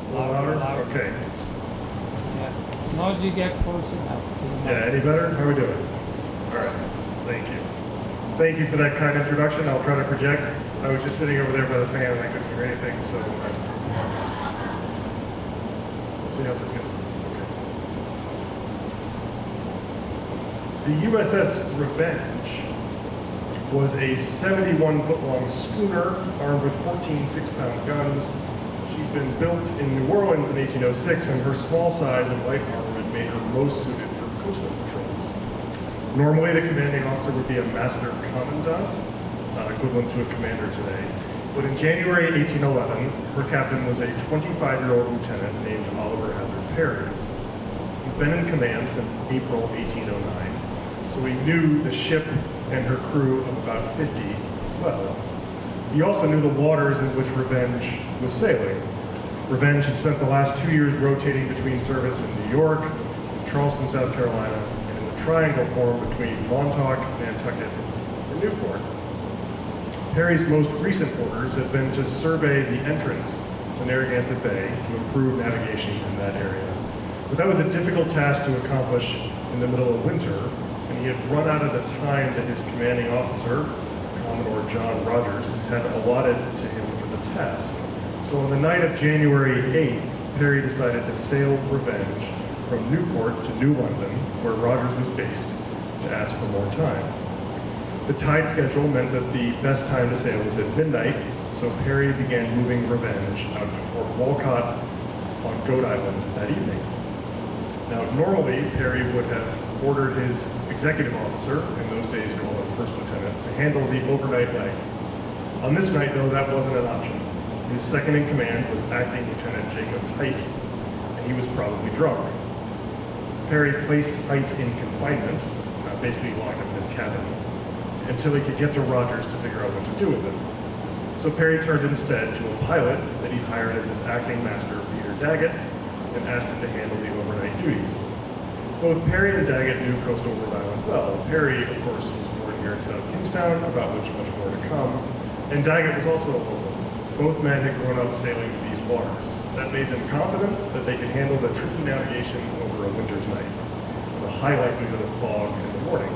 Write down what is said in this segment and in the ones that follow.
A little louder? Louder. Okay. Yeah. As long as you get close enough to the Yeah, mic. any better? How are we doing? All right. Thank you. Thank you for that kind introduction. I'll try to project. I was just sitting over there by the fan and I couldn't hear anything, so we'll see how this goes. Okay. The USS Revenge was a 71-foot-long schooner armed with 14 6-pound guns. She'd been built in New Orleans in 1806, and her small size and light armament made her most suited for coastal patrols. Normally, the commanding officer would be a master commandant, equivalent to a commander today. But in January 1811, her captain was a 25-year-old lieutenant named Oliver Hazard Perry. He'd been in command since April 1809, so he knew the ship and her crew of about 50 well. He also knew the waters in which Revenge was sailing. Revenge had spent the last 2 years rotating between service in New York, Charleston, South Carolina, and in the triangle formed between Montauk, Nantucket, and Newport. Perry's most recent orders had been to survey the entrance to Narragansett Bay to improve navigation in that area. But that was a difficult task to accomplish in the middle of winter, and he had run out of the time that his commanding officer, Commodore John Rogers, had allotted to him for the task. So on the night of January 8th, Perry decided to sail Revenge from Newport to New London, where Rogers was based, to ask for more time. The tide schedule meant that the best time to sail was at midnight, so Perry began moving Revenge out to Fort Walcott on Goat Island that evening. Now, normally, Perry would have ordered his executive officer, in those days called a first lieutenant, to handle the overnight leg. On this night, though, that wasn't an option. His second in command was acting Lieutenant Jacob Height, and he was probably drunk. Perry placed Height in confinement, basically locked him in his cabin, until he could get to Rogers to figure out what to do with him. So Perry turned instead to a pilot that he'd hired as his acting master, Peter Daggett, and asked him to handle the overnight duties. Both Perry and Daggett knew coastal Rhode Island well. Perry, of course, was born here in South Kingstown, about which much more to come, and Daggett was also a local. Both men had grown up sailing these waters. That made them confident that they could handle the tricky navigation over a winter's night, with a high likelihood of fog in the morning.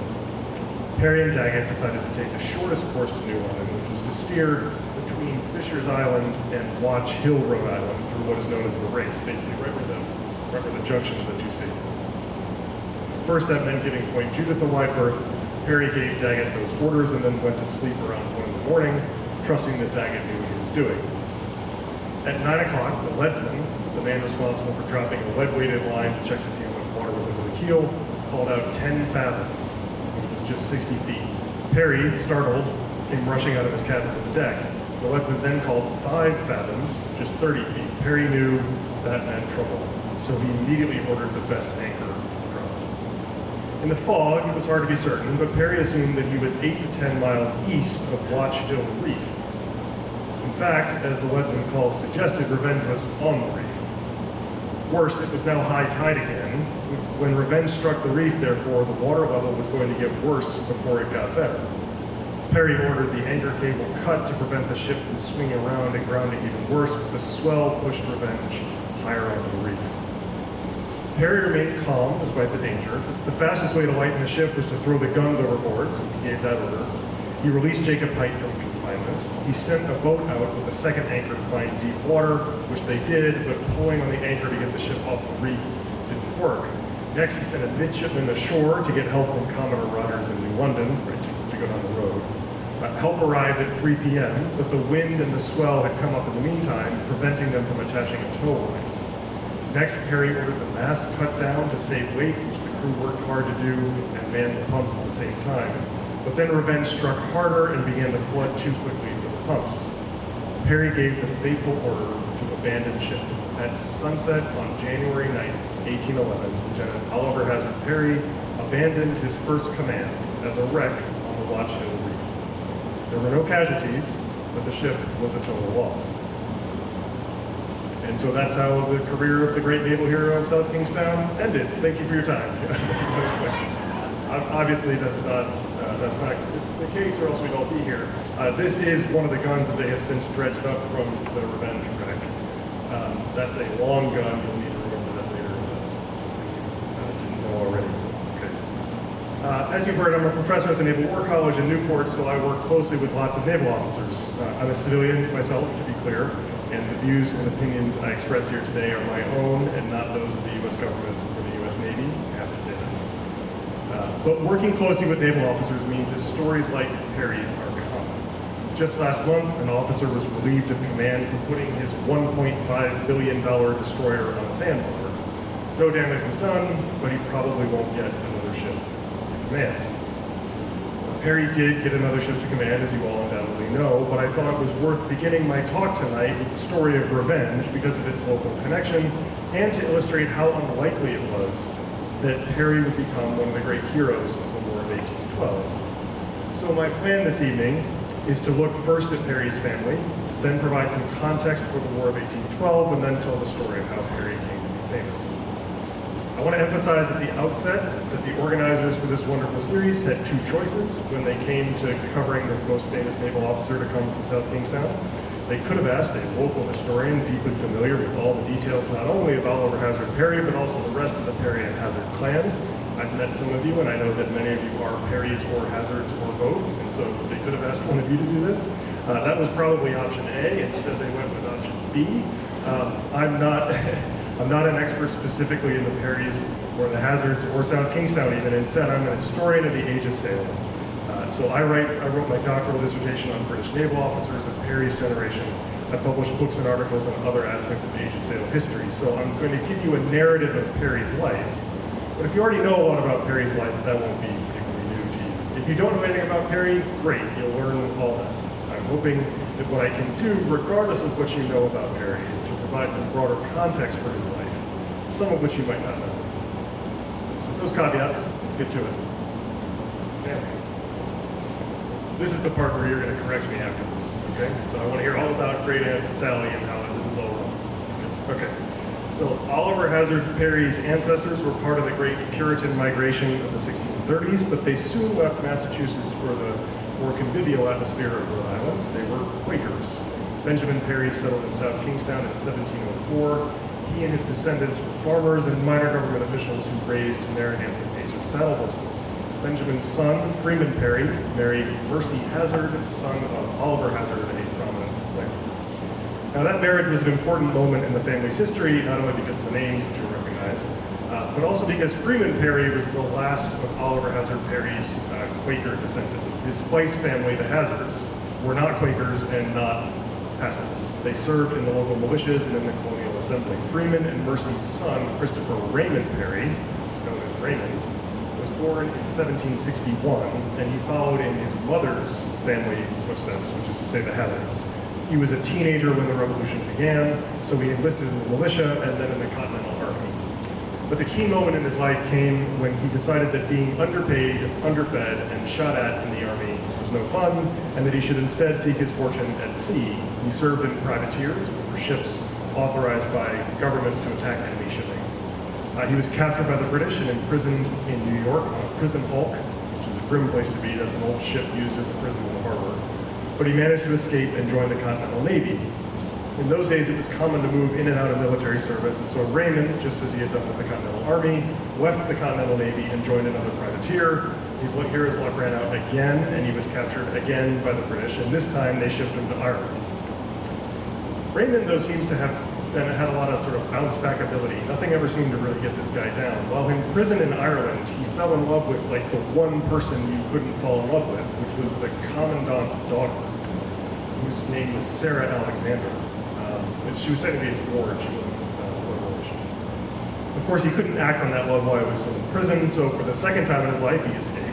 Perry and Daggett decided to take the shortest course to New London, which was to steer between Fisher's Island and Watch Hill, Rhode Island, through what is known as the Race, basically right where the junction of the two states is. First, that meant giving Point Judith a wide berth. Perry gave Daggett those orders and then went to sleep around 1 in the morning, trusting that Daggett knew what he was doing. At 9 o'clock, the leadsman, the man responsible for dropping a lead-weighted line to check to see how much water was under the keel, called out 10 fathoms, which was just 60 feet. Perry, startled, came rushing out of his cabin to the deck. The leadsman then called 5 fathoms, just 30 feet. Perry knew that meant trouble, so he immediately ordered the best anchor dropped. In the fog, it was hard to be certain, but Perry assumed that he was 8 to 10 miles east of Watch Hill Reef. In fact, as the leadsman call suggested, Revenge was on the reef. Worse, it was now high tide again. When Revenge struck the reef, therefore, the water level was going to get worse before it got better. Perry ordered the anchor cable cut to prevent the ship from swinging around and grounding even worse, but the swell pushed Revenge higher onto the reef. Perry remained calm despite the danger. The fastest way to lighten the ship was to throw the guns overboard, so he gave that order. He released Jacob Height from confinement. He sent a boat out with a second anchor to find deep water, which they did, but pulling on the anchor to get the ship off the reef didn't work. Next, he sent a midshipman ashore to get help from Commodore Rogers in New London, to go down the road. Help arrived at 3 p.m., but the wind and the swell had come up in the meantime, preventing them from attaching a tow line. Next, Perry ordered the masts cut down to save weight, which the crew worked hard to do, and manned the pumps at the same time. But then Revenge struck harder and began to flood too quickly for the pumps. Perry gave the fateful order to abandon ship. At sunset on January 9th, 1811, Lieutenant Oliver Hazard Perry abandoned his first command as a wreck on the Watch Hill Reef. There were no casualties, but the ship was a total loss. And so that's how the career of the great naval hero of South Kingstown ended. Thank you for your time. Obviously, that's not the case, or else we'd all be here. This is one of the guns that they have since dredged up from the Revenge wreck. That's a long gun. You'll need to remember that later. If that's something you didn't know already. Okay. As you've heard, I'm a professor at the Naval War College in Newport, so I work closely with lots of naval officers. I'm a civilian myself, to be clear, and the views and opinions I express here today are my own and not those of the U.S. government or the U.S. Navy. I have to say that. But working closely with naval officers means that stories like Perry's are common. Just last month, an officer was relieved of command for putting his $1.5 billion destroyer on a sandbar. No damage was done, but he probably won't get another ship to command. Perry did get another ship to command, as you all undoubtedly know, but I thought it was worth beginning my talk tonight with the story of revenge because of its local connection and to illustrate how unlikely it was that Perry would become one of the great heroes of the War of 1812. So my plan this evening is to look first at Perry's family, then provide some context for the War of 1812, and then tell the story of how Perry came to be famous. I want to emphasize at the outset that the organizers for this wonderful series had two choices when they came to covering the most famous naval officer to come from South Kingstown. They could have asked a local historian deeply familiar with all the details not only of Oliver Hazard Perry, but also the rest of the Perry and Hazard clans. I've met some of you, and I know that many of you are Perrys or Hazards or both, and so they could have asked one of you to do this. That was probably option A. Instead, they went with option B. I'm not an expert specifically in the Perrys or the Hazards or South Kingstown even. Instead, I'm an historian of the Age of Sail. So I wrote my doctoral dissertation on British naval officers of Perry's generation. I published books and articles on other aspects of the Age of Sail history. So I'm going to give you a narrative of Perry's life. But if you already know a lot about Perry's life, that won't be particularly new to you. If you don't know anything about Perry, great, you'll learn all that. I'm hoping that what I can do, regardless of what you know about Perry, is to provide some broader context for his life, some of which you might not know. So with those caveats, let's get to it. Family. This is the part where you're going to correct me afterwards, okay? So I want to hear all about Great Aunt Sally and how this is all wrong. This is good. Okay. So Oliver Hazard Perry's ancestors were part of the great Puritan migration of the 1630s, but they soon left Massachusetts for the more convivial atmosphere of Rhode Island. They were Quakers. Benjamin Perry settled in South Kingstown in 1704. He and his descendants were farmers and minor government officials who raised Narragansett Pacer saddle horses. Benjamin's son, Freeman Perry, married Mercy Hazard, son of Oliver Hazard, a prominent planter. Now that marriage was an important moment in the family's history, not only because of the names, which you'll recognize, but also because Freeman Perry was the last of Oliver Hazard Perry's Quaker descendants. His wife's family, the Hazards, were not Quakers and not pacifists. They served in the local militias and in the colonial assembly. Freeman and Mercy's son, Christopher Raymond Perry, known as Raymond, was born in 1761, and he followed in his mother's family footsteps, which is to say the Hazards. He was a teenager when the revolution began, so he enlisted in the militia and then in the Continental Army. But the key moment in his life came when he decided that being underpaid, underfed, and shot at in the army was no fun, and that he should instead seek his fortune at sea. He served in privateers, which were ships authorized by governments to attack enemy shipping. He was captured by the British and imprisoned in New York on a prison hulk, which is a grim place to be. That's an old ship used as a prison in the harbor. But he managed to escape and join the Continental Navy. In those days, it was common to move in and out of military service, and so Raymond, just as he had done with the Continental Army, left the Continental Navy and joined another privateer. His luck ran out again, and he was captured again by the British, and this time they shipped him to Ireland. Raymond, though, seems to have had a lot of sort of bounce-back ability. Nothing ever seemed to really get this guy down. While in prison in Ireland, he fell in love with, like, the one person you couldn't fall in love with, which was the commandant's daughter, whose name was Sarah Alexander. And she was technically his ward. She wasn't a blood relation. Of course, he couldn't act on that love while he was still in prison, so for the second time in his life, he escaped.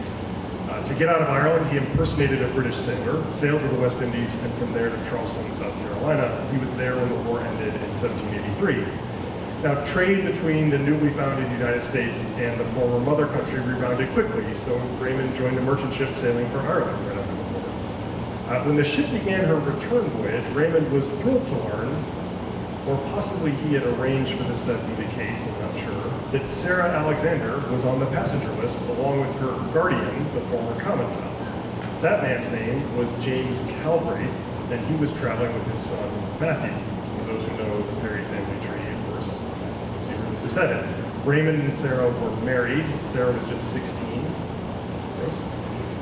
To get out of Ireland, he impersonated a British sailor, sailed to the West Indies, and from there to Charleston, South Carolina. He was there when the war ended in 1783. Now, trade between the newly founded United States and the former mother country rebounded quickly, so Raymond joined a merchant ship sailing for Ireland right after the war. When the ship began her return voyage, Raymond was thrilled to learn, or possibly he had arranged for this to be the case, I'm not sure, that Sarah Alexander was on the passenger list along with her guardian, the former commandant. That man's name was James Calbraith, and he was traveling with his son, Matthew, for those who know the Perry family. is headed. Raymond and Sarah were married. Sarah was just 16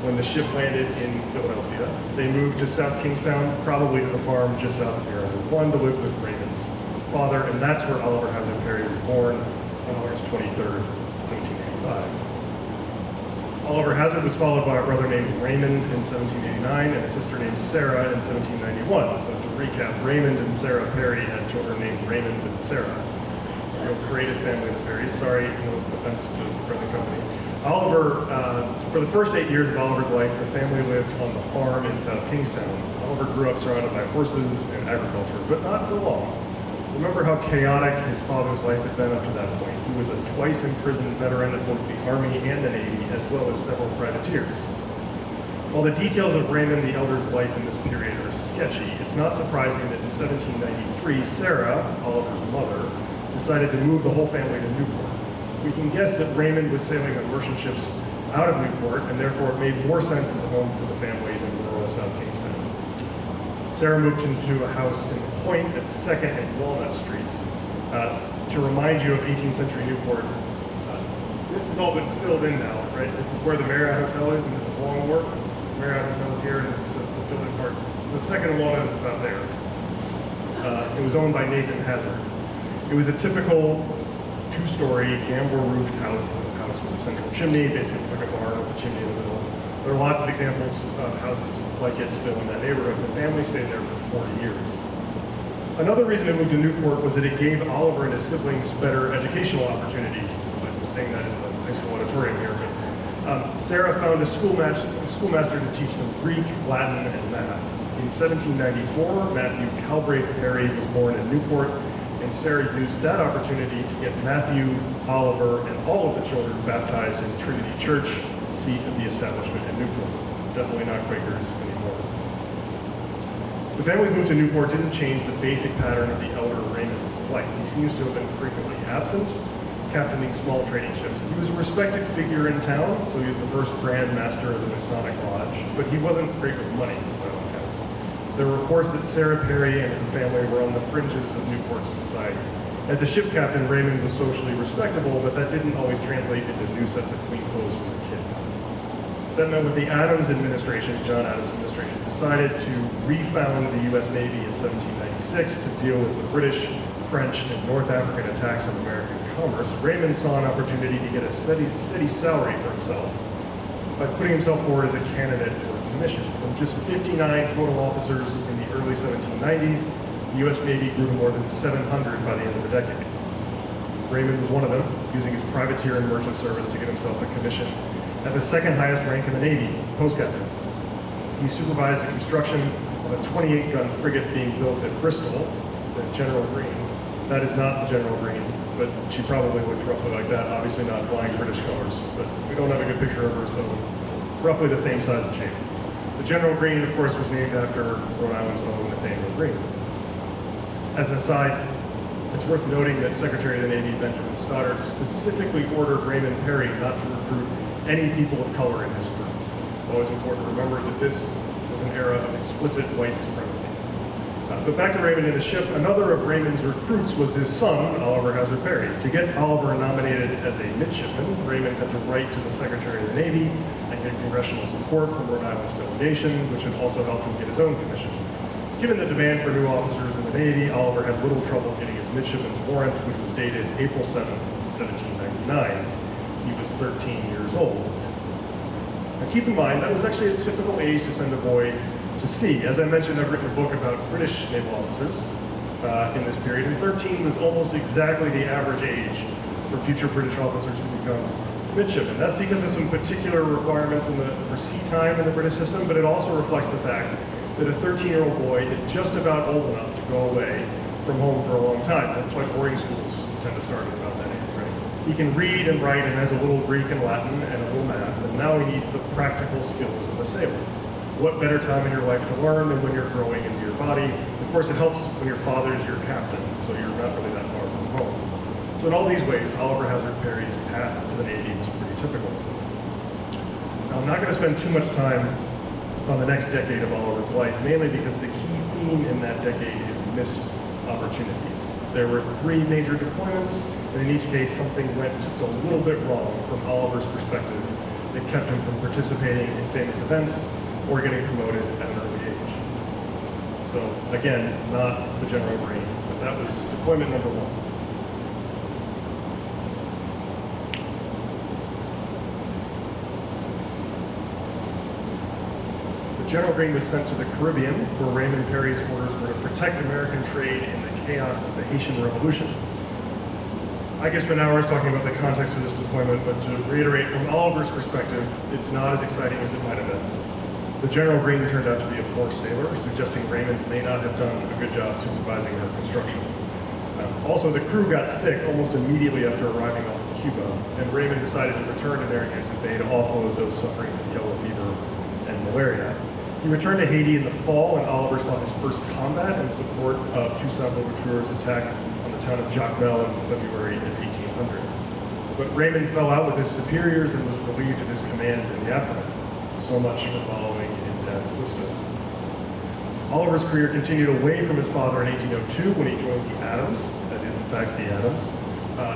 when the ship landed in Philadelphia. They moved to South Kingstown, probably to the farm just south of here, to live with Raymond's father, and that's where Oliver Hazard Perry was born on August 23rd, 1785. Oliver Hazard was followed by a brother named Raymond in 1789 and a sister named Sarah in 1791. So to recap, Raymond and Sarah Perry had children named Raymond and Sarah. A real creative family, the Perrys. Sorry, no offense to the present company. Oliver, for the first 8 years of Oliver's life, the family lived on the farm in South Kingstown. Oliver grew up surrounded by horses and agriculture, but not for long. Remember how chaotic his father's life had been up to that point. He was a twice imprisoned veteran of both the Army and the Navy, as well as several privateers. While the details of Raymond the Elder's life in this period are sketchy, it's not surprising that in 1793, Sarah, Oliver's mother, decided to move the whole family to Newport. We can guess that Raymond was sailing on merchant ships out of Newport, and therefore it made more sense as a home for the family than rural South Kingstown. Sarah moved into a house in the Point at 2nd and Walnut Streets. To remind you of 18th century Newport, this has all been filled in now, right? This is where the Marriott Hotel is, and this is Long Wharf. The Marriott Hotel is here, and this is the filled in part. So 2nd and Walnut is about there. It was owned by Nathan Hazard. It was a typical two-story gambrel-roofed house with a central chimney, basically like a barn with a chimney in the middle. There are lots of examples of houses like it still in that neighborhood. The family stayed there for 40 years. Another reason to move to Newport was that it gave Oliver and his siblings better educational opportunities. I'm saying that in the high school auditorium here. But, Sarah found a schoolmaster to teach them Greek, Latin, and math. In 1794, Matthew Calbraith Perry was born in Newport, and Sarah used that opportunity to get Matthew, Oliver, and all of the children baptized in Trinity Church, seat of the establishment in Newport. Definitely not Quakers anymore. The family's move to Newport didn't change the basic pattern of the elder Raymond's life. He seems to have been frequently absent, captaining small trading ships. He was a respected figure in town, so he was the first Grand Master of the Masonic Lodge, but he wasn't great with money, by all accounts. There are reports that Sarah Perry and her family were on the fringes of Newport's society. As a ship captain, Raymond was socially respectable, but that didn't always translate into new sets of clean clothes for the kids. That meant when the Adams administration, John Adams administration, decided to refound the U.S. Navy in 1796 to deal with the British, French, and North African attacks on American commerce, Raymond saw an opportunity to get a steady salary for himself by putting himself forward as a candidate for a commission. From just 59 total officers in the early 1790s, the U.S. Navy grew to more than 700 by the end of the decade. Raymond was one of them, using his privateer and merchant service to get himself a commission at the second highest rank in the Navy, post captain. He supervised the construction of a 28-gun frigate being built at Bristol, the General Green. That is not the General Green, but she probably looked roughly like that, obviously not flying British colors, but we don't have a good picture of her, so roughly the same size and shape. The General Green, of course, was named after Rhode Island's own Nathaniel Greene. As an aside, it's worth noting that Secretary of the Navy Benjamin Stoddard specifically ordered Raymond Perry not to recruit any people of color in his group. It's always important to remember that this was an era of explicit white supremacy. But back to Raymond and the ship, another of Raymond's recruits was his son, Oliver Hazard Perry. To get Oliver nominated as a midshipman, Raymond had to write to the Secretary of the Navy and get congressional support from Rhode Island's delegation, which had also helped him get his own commission. Given the demand for new officers in the Navy, Oliver had little trouble getting his midshipman's warrant, which was dated April 7th, 1799. He was 13 years old. Now keep in mind, that was actually a typical age to send a boy to sea. As I mentioned, I've written a book about British naval officers in this period, and 13 was almost exactly the average age for future British officers to become midshipmen. That's because of some particular requirements for sea time in the British system, but it also reflects the fact that a 13-year-old boy is just about old enough to go away from home for a long time. That's why boarding schools tend to start at about that age, right? He can read and write and has a little Greek and Latin and a little math, and now he needs the practical skills of a sailor. What better time in your life to learn than when you're growing into your body? Of course, it helps when your father's your captain, so you're not really that far from home. So in all these ways, Oliver Hazard Perry's path to the Navy was pretty typical. Now, I'm not going to spend too much time on the next decade of Oliver's life, mainly because the key theme in that decade is missed opportunities. There were 3 major deployments, and in each case something went just a little bit wrong from Oliver's perspective. It kept him from participating in famous events or getting promoted at an early age. So again, not the General Green, but that was deployment number 1. General Greene was sent to the Caribbean, where Raymond Perry's orders were to protect American trade in the chaos of the Haitian Revolution. I could spend hours talking about the context of this deployment, but to reiterate from Oliver's perspective, it's not as exciting as it might have been. The General Greene turned out to be a poor sailor, suggesting Raymond may not have done a good job supervising her construction. Also, the crew got sick almost immediately after arriving off of Cuba, and Raymond decided to return to Narragansett Bay to offload those suffering from yellow fever and malaria. He returned to Haiti in the fall, and Oliver saw his first combat in support of Toussaint Louverture's attack on the town of Jacmel in February of 1800. But Raymond fell out with his superiors and was relieved of his command in the aftermath. So much for following in Dad's footsteps. Oliver's career continued away from his father in 1802 when he joined the Adams, that is in fact the Adams,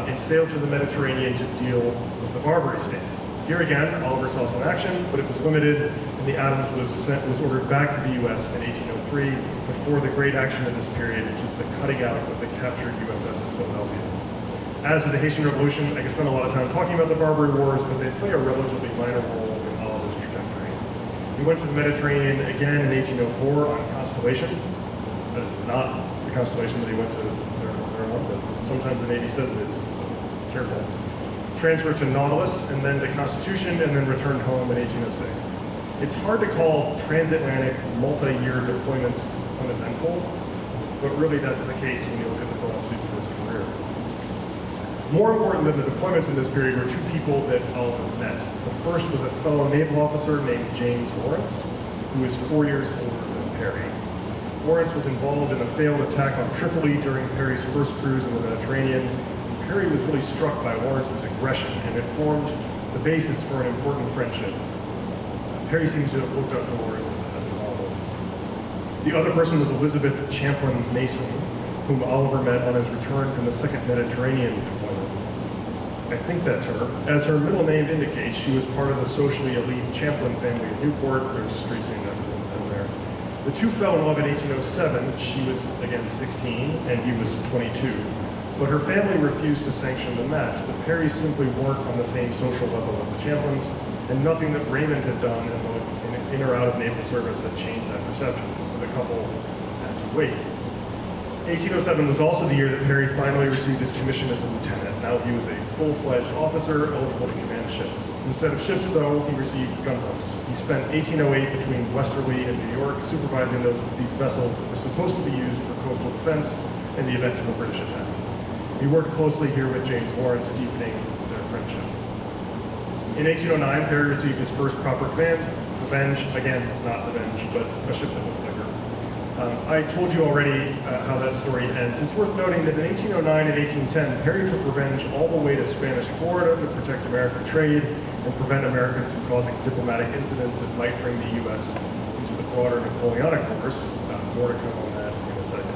and sailed to the Mediterranean to deal with the Barbary States. Here again, Oliver saw some action, but it was limited, and the Adams was ordered back to the U.S. in 1803 before the great action of this period, which is the cutting out of the captured USS Philadelphia. As with the Haitian Revolution, I could spend a lot of time talking about the Barbary Wars, but they play a relatively minor role in Oliver's trajectory. He went to the Mediterranean again in 1804 on Constellation. That is not the Constellation that he went to there on, but sometimes the Navy says it is, so careful. Transferred to Nautilus, and then to Constitution, and then returned home in 1806. It's hard to call transatlantic multi-year deployments uneventful, but really that's the case when you look at the broad sweep of his career. More important than the deployments in this period were 2 people that Oliver met. The first was a fellow naval officer named James Lawrence, who was 4 years older than Perry. Lawrence was involved in a failed attack on Tripoli during Perry's first cruise in the Mediterranean. Perry was really struck by Lawrence's aggression, and it formed the basis for an important friendship. Perry seems to have looked up to Lawrence as a model. The other person was Elizabeth Champlin Mason, whom Oliver met on his return from the Second Mediterranean deployment. I think that's her. As her middle name indicates, she was part of the socially elite Champlin family in Newport. There's a street scene down there. The 2 fell in love in 1807. She was, again, 16, and he was 22. But her family refused to sanction the match. The Perrys simply weren't on the same social level as the Champlins, and nothing that Raymond had done in or out of naval service had changed that perception, so the couple had to wait. 1807 was also the year that Perry finally received his commission as a lieutenant. Now he was a full-fledged officer eligible to command ships. Instead of ships, though, he received gunboats. He spent 1808 between Westerly and New York supervising these vessels that were supposed to be used for coastal defense in the event of a British attack. He worked closely here with James Lawrence, deepening their friendship. In 1809, Perry received his first proper command, Revenge, again, not Revenge, but a ship that looks like her. I told you already how that story ends. It's worth noting that in 1809 and 1810, Perry took Revenge all the way to Spanish Florida to protect American trade and prevent Americans from causing diplomatic incidents that might bring the U.S. into the broader Napoleonic Wars. More to come on that in a second.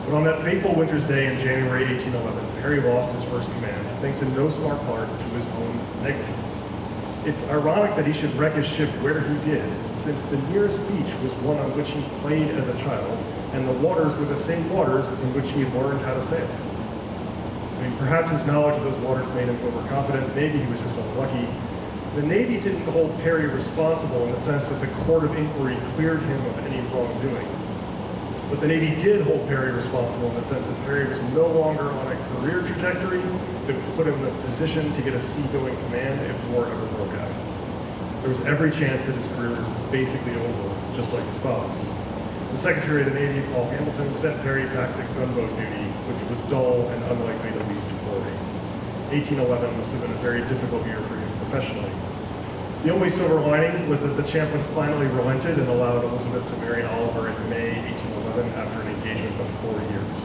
But on that fateful winter's day in January 1811, Perry lost his first command, thanks in no small part to his own negligence. It's ironic that he should wreck his ship where he did, since the nearest beach was one on which he played as a child, and the waters were the same waters in which he had learned how to sail. I mean, perhaps his knowledge of those waters made him overconfident, maybe he was just unlucky. The Navy didn't hold Perry responsible in the sense that the court of inquiry cleared him of any wrongdoing. But the Navy did hold Perry responsible in the sense that Perry was no longer on a career trajectory that would put him in a position to get a seagoing command if war ever broke out. There was every chance that his career was basically over, just like his father's. The Secretary of the Navy, Paul Hamilton, sent Perry back to gunboat duty, which was dull and unlikely to lead to glory. 1811 must have been a very difficult year for him professionally. The only silver lining was that the Champlins finally relented and allowed Elizabeth to marry Oliver in May 1811 after an engagement of 4 years.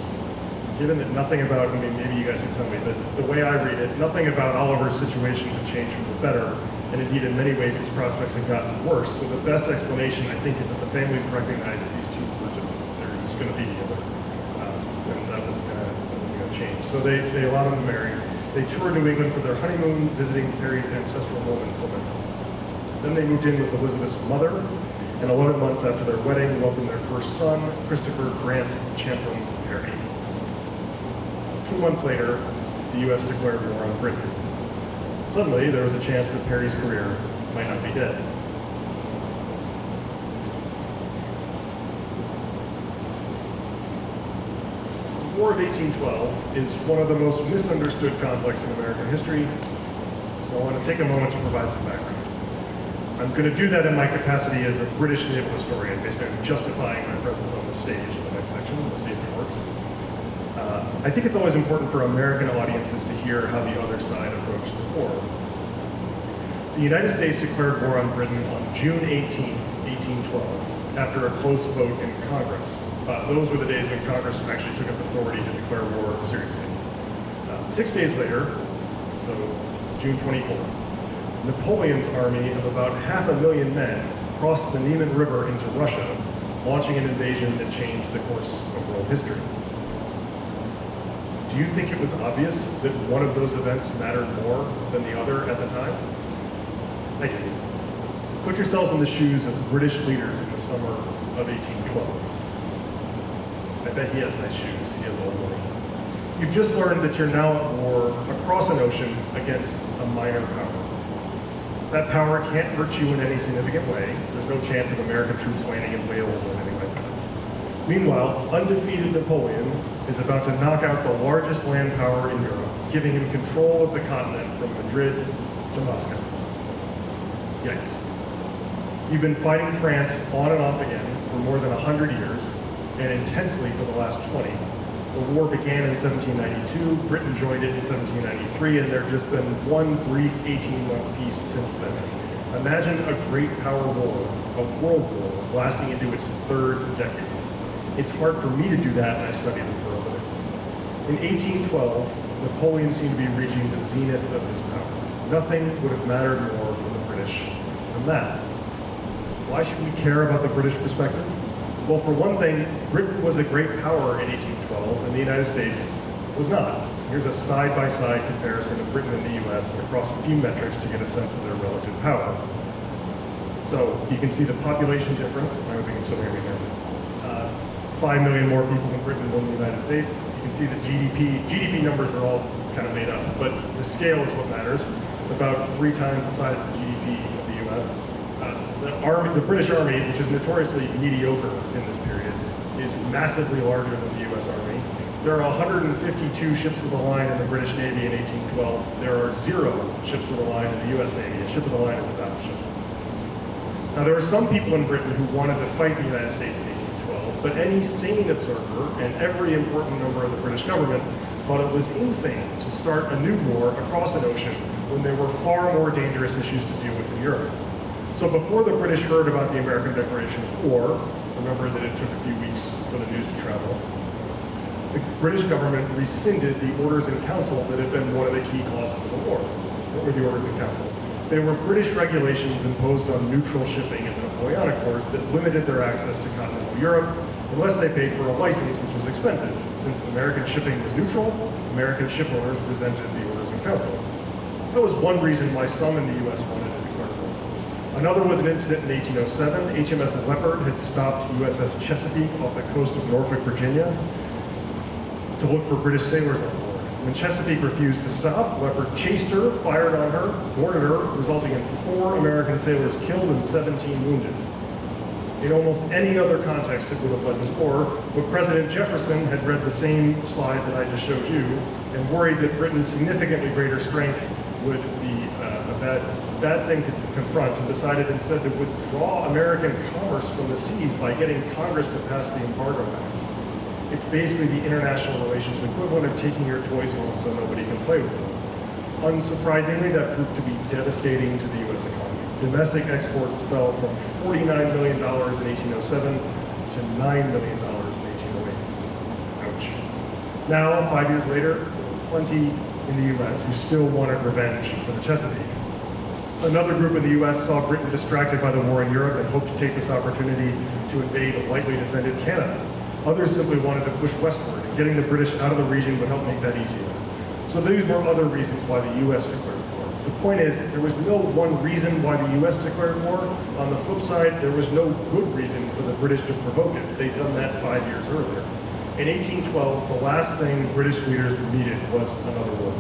Given that nothing about, I mean, maybe you guys can tell me, but the way I read it, nothing about Oliver's situation had changed for the better, and indeed in many ways his prospects had gotten worse. So the best explanation, I think, is that the families recognized that these two were just, they're just going to be together. change. So they allowed them to marry. They toured New England for their honeymoon, visiting Perry's ancestral home in Plymouth. Then they moved in with Elizabeth's mother, and 11 months after their wedding, welcomed their first son, Christopher Grant Champlin Perry. 2 months later, the U.S. declared war on Britain. Suddenly, there was a chance that Perry's career might not be dead. The War of 1812 is one of the most misunderstood conflicts in American history, so I want to take a moment to provide some background. I'm going to do that in my capacity as a British naval historian, basically I'm justifying my presence on the stage in the next section. We'll see if it works. I think it's always important for American audiences to hear how the other side approached the war. The United States declared war on Britain on June 18, 1812, after a close vote in Congress. Those were the days when Congress actually took its authority to declare war seriously. 6 days later, so June 24th, Napoleon's army of about 500,000 men crossed the Niemen River into Russia, launching an invasion that changed the course of world history. Do you think it was obvious that one of those events mattered more than the other at the time? I do. Put yourselves in the shoes of British leaders in the summer of 1812. I bet he has nice shoes. He has old money. You've just learned that you're now at war across an ocean against a minor power. That power can't hurt you in any significant way. There's no chance of American troops landing in Wales or anything like that. Meanwhile, undefeated Napoleon is about to knock out the largest land power in Europe, giving him control of the continent from Madrid to Moscow. Yikes. You've been fighting France on and off again for more than 100 years, and intensely for the last 20. The war began in 1792, Britain joined it in 1793, and there's just been one brief 18-month peace since then. Imagine a great power war, a world war, lasting into its third decade. It's hard for me to do that, and I studied it for a living. In 1812, Napoleon seemed to be reaching the zenith of his power. Nothing would have mattered more for the British than that. Why should we care about the British perspective? Well, for one thing, Britain was a great power in 1812, and the United States was not. Here's a side-by-side comparison of Britain and the US across a few metrics to get a sense of their relative power. So you can see the population difference. I hope you can still hear me here. 5 million more people in Britain than the United States. You can see the GDP numbers are all kind of made up, but the scale is what matters. About 3 times the size of the GDP of the US. The British Army, which is notoriously mediocre in this period, is massively larger than the US Army. There are 152 ships of the line in the British Navy in 1812. There are 0 ships of the line in the US Navy. A ship of the line is a battleship. Now, there were some people in Britain who wanted to fight the United States in 1812, but any sane observer and every important member of the British government thought it was insane to start a new war across an ocean when there were far more dangerous issues to deal with in Europe. So before the British heard about the American declaration of war, remember that it took a few weeks for the news to travel, the British government rescinded the Orders in Council that had been one of the key causes of the war. What were the Orders in Council? They were British regulations imposed on neutral shipping in the Napoleonic Wars that limited their access to continental Europe unless they paid for a license, which was expensive. Since American shipping was neutral, American ship owners resented the Orders in Council. That was one reason why some in the US wanted to declare war. Another was an incident in 1807. HMS Leopard had stopped USS Chesapeake off the coast of Norfolk, Virginia, to look for British sailors on board. When Chesapeake refused to stop, Leopard chased her, fired on her, boarded her, resulting in 4 American sailors killed and 17 wounded. In almost any other context, it would have led to war, but President Jefferson had read the same slide that I just showed you and worried that Britain's significantly greater strength would be a bad thing to confront, and decided instead to withdraw American commerce from the seas by getting Congress to pass the Embargo Act. It's basically the international relations equivalent of taking your toys home so nobody can play with them. Unsurprisingly, that proved to be devastating to the U.S. economy. Domestic exports fell from $49 million in 1807 to $9 million in 1808. Ouch. Now, 5 years later, there were plenty in the U.S. who still wanted revenge for the Chesapeake. Another group in the U.S. saw Britain distracted by the war in Europe and hoped to take this opportunity to invade a lightly defended Canada. Others simply wanted to push westward, and getting the British out of the region would help make that easier. So these were other reasons why the U.S. declared war. The point is, there was no one reason why the U.S. declared war. On the flip side, there was no good reason for the British to provoke it. They'd done that 5 years earlier. In 1812, the last thing British leaders needed was another war.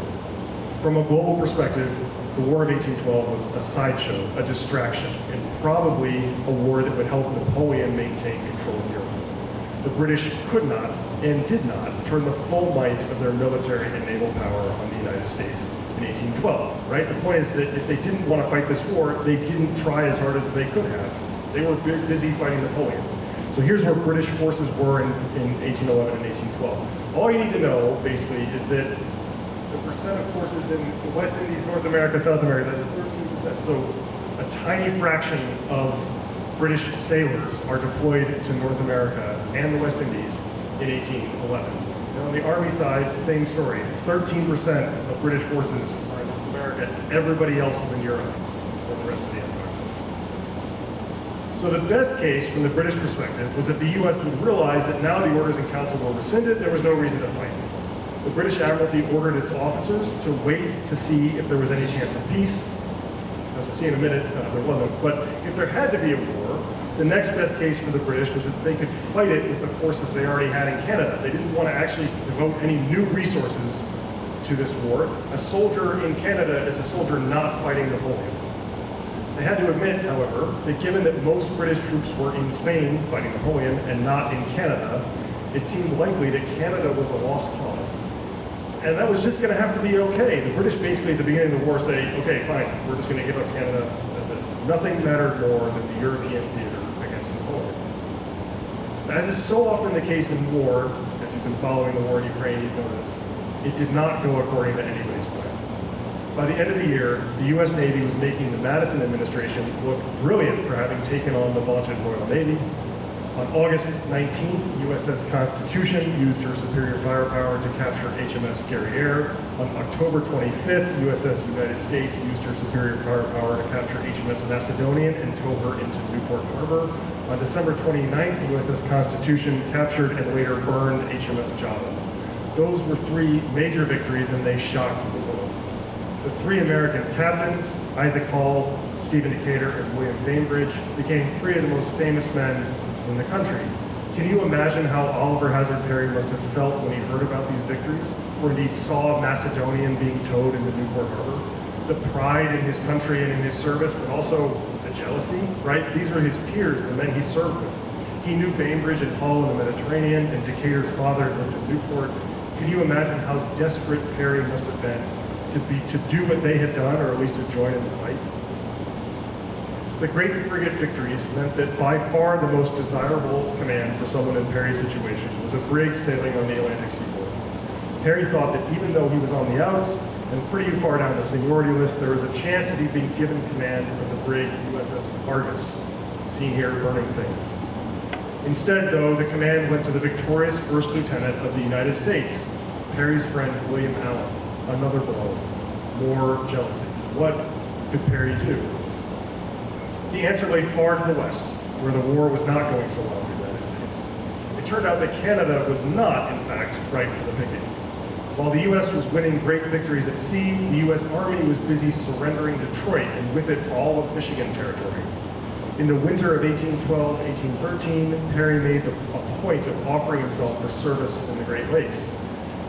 From a global perspective, the War of 1812 was a sideshow, a distraction, and probably a war that would help Napoleon maintain control of Europe. The British could not and did not turn the full might of their military and naval power on the United States in 1812, right? The point is that if they didn't want to fight this war, they didn't try as hard as they could have. They were busy fighting Napoleon. So here's where British forces were in 1811 and 1812. All you need to know, basically, is that the percent of forces in the West Indies, North America, South America, 13%. So a tiny fraction of British sailors are deployed to North America and the West Indies in 1811. And on the Army side, same story. 13% of British forces are in North America. Everybody else is in Europe or the rest of the empire. So the best case from the British perspective was that the U.S. would realize that now the orders in council were rescinded, there was no reason to fight. The British Admiralty ordered its officers to wait to see if there was any chance of peace. As we'll see in a minute, there wasn't. But if there had to be a war, the next best case for the British was that they could fight it with the forces they already had in Canada. They didn't want to actually devote any new resources to this war. A soldier in Canada is a soldier not fighting Napoleon. They had to admit, however, that given that most British troops were in Spain fighting Napoleon and not in Canada, it seemed likely that Canada was a lost cause. And that was just going to have to be okay. The British basically at the beginning of the war say, okay, fine, we're just going to give up Canada, that's it. Nothing mattered more than the European theater against Napoleon. As is so often the case in war, if you've been following the war in Ukraine, you've noticed, it did not go according to anybody's plan. By the end of the year, the U.S. Navy was making the Madison administration look brilliant for having taken on the vaunted Royal Navy. On August 19th, USS Constitution used her superior firepower to capture HMS Guerriere. On October 25th, USS United States used her superior firepower to capture HMS Macedonian and tow her into Newport Harbor. On December 29th, USS Constitution captured and later burned HMS Java. Those were three major victories, and they shocked the world. The three American captains, Isaac Hall, Stephen Decatur, and William Bainbridge, became three of the most famous men in the country. Can you imagine how Oliver Hazard Perry must have felt when he heard about these victories, or indeed saw a Macedonian being towed into Newport Harbor? The pride in his country and in his service, but also the jealousy, right? These were his peers, the men he'd served with. He knew Bainbridge and Hall in the Mediterranean, and Decatur's father lived in Newport. Can you imagine how desperate Perry must have been to do what they had done, or at least to join in the fight? The great frigate victories meant that by far the most desirable command for someone in Perry's situation was a brig sailing on the Atlantic seaboard. Perry thought that even though he was on the outs and pretty far down the seniority list, there was a chance that he'd be given command of the brig USS Argus, seen here burning things. Instead, though, the command went to the victorious First Lieutenant of the United States, Perry's friend William Allen. Another blow, more jealousy. What could Perry do? The answer lay far to the west, where the war was not going so well for the United States. It turned out that Canada was not, in fact, ripe for the picking. While the U.S. was winning great victories at sea, the U.S. Army was busy surrendering Detroit, and with it all of Michigan territory. In the winter of 1812-1813, Perry made a point of offering himself for service in the Great Lakes.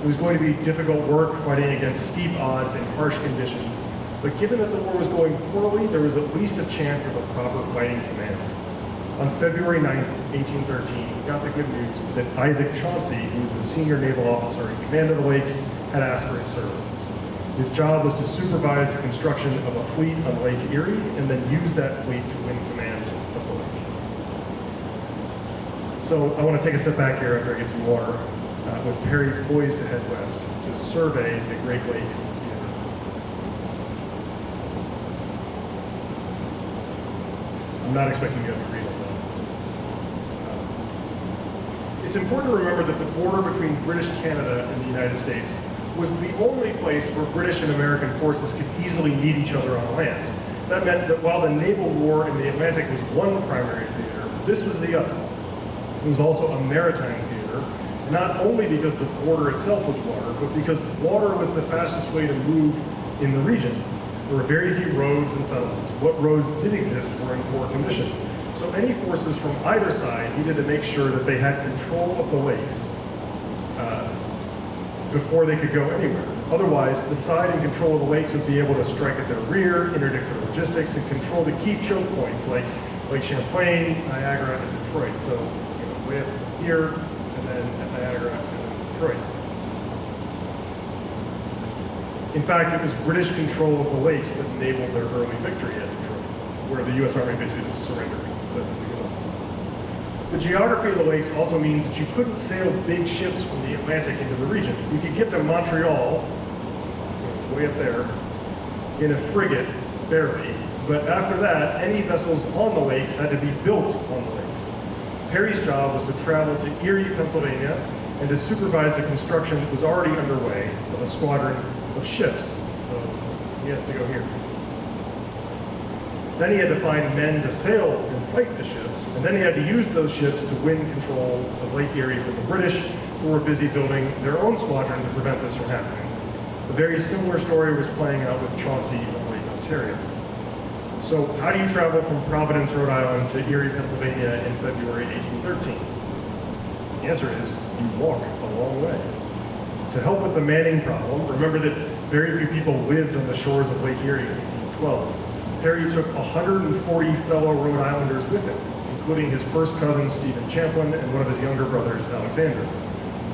It was going to be difficult work fighting against steep odds and harsh conditions, but given that the war was going poorly, there was at least a chance of a proper fighting command. On February 9th, 1813, we got the good news that Isaac Chauncey, who was the senior naval officer in command of the lakes, had asked for his services. His job was to supervise the construction of a fleet on Lake Erie and then use that fleet to win command of the lake. So I want to take a step back here after I get some water, with Perry poised to head west to survey the Great Lakes theater. I'm not expecting you to have to read all that. It's important to remember that the border between British Canada and the United States was the only place where British and American forces could easily meet each other on land. That meant that while the naval war in the Atlantic was one primary theater, this was the other. It was also a maritime theater, not only because the border itself was water, but because water was the fastest way to move in the region. There were very few roads and settlements. What roads did exist were in poor condition. So any forces from either side needed to make sure that they had control of the lakes before they could go anywhere. Otherwise, the side in control of the lakes would be able to strike at their rear, interdict their logistics, and control the key choke points like Lake Champlain, Niagara, and Detroit. So, way up here, and then at Niagara, and then Detroit. In fact, it was British control of the lakes that enabled their early victory at Detroit, where the U.S. Army basically just surrendered and said, the geography of the lakes also means that you couldn't sail big ships from the Atlantic into the region. You could get to Montreal, way up there, in a frigate, barely. But after that, any vessels on the lakes had to be built on the lakes. Perry's job was to travel to Erie, Pennsylvania, and to supervise the construction that was already underway of a squadron of ships. So he has to go here. Then he had to find men to sail and fight the ships, and then he had to use those ships to win control of Lake Erie from the British, who were busy building their own squadron to prevent this from happening. A very similar story was playing out with Chauncey on Lake Ontario. So how do you travel from Providence, Rhode Island to Erie, Pennsylvania in February 1813? The answer is you walk a long way. To help with the manning problem, remember that very few people lived on the shores of Lake Erie in 1812. Perry took 140 fellow Rhode Islanders with him, including his first cousin, Stephen Champlain, and one of his younger brothers, Alexander.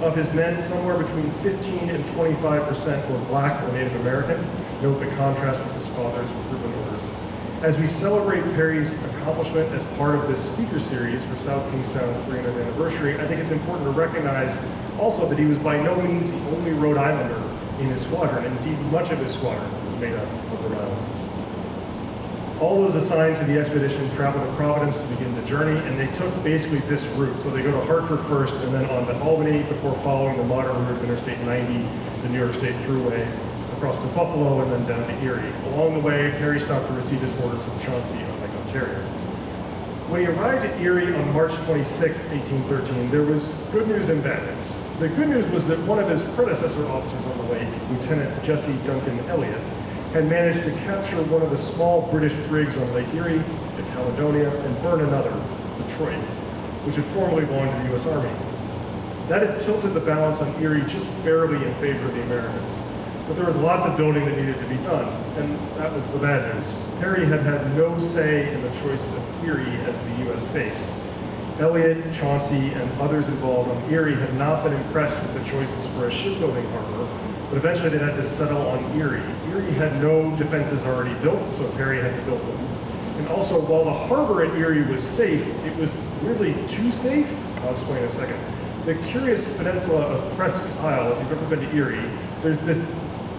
Of his men, somewhere between 15 and 25% were Black or Native American. Note the contrast with his father's recruitment orders. As we celebrate Perry's accomplishment as part of this speaker series for South Kingstown's 300th anniversary, I think it's important to recognize also that he was by no means the only Rhode Islander in his squadron. Indeed, much of his squadron was made up of Rhode Islanders. All those assigned to the expedition traveled to Providence to begin the journey, and they took basically this route. So they go to Hartford first, and then on to Albany before following the modern route of Interstate 90, the New York State Thruway, across to Buffalo, and then down to Erie. Along the way, Perry stopped to receive his orders from Chauncey on Lake Ontario. When he arrived at Erie on March 26, 1813, there was good news and bad news. The good news was that one of his predecessor officers on the lake, Lieutenant Jesse Duncan Elliott, had managed to capture one of the small British brigs on Lake Erie, the Caledonia, and burn another, Detroit, which had formerly belonged to the U.S. Army. That had tilted the balance on Erie just barely in favor of the Americans. But there was lots of building that needed to be done, and that was the bad news. Perry had had no say in the choice of Erie as the U.S. base. Elliott, Chauncey, and others involved on Erie had not been impressed with the choices for a shipbuilding harbor, but eventually they had to settle on Erie. Erie had no defenses already built, so Perry had to build them. And also, while the harbor at Erie was safe, it was really too safe. I'll explain in a second. The curious peninsula of Presque Isle, if you've ever been to Erie, there's this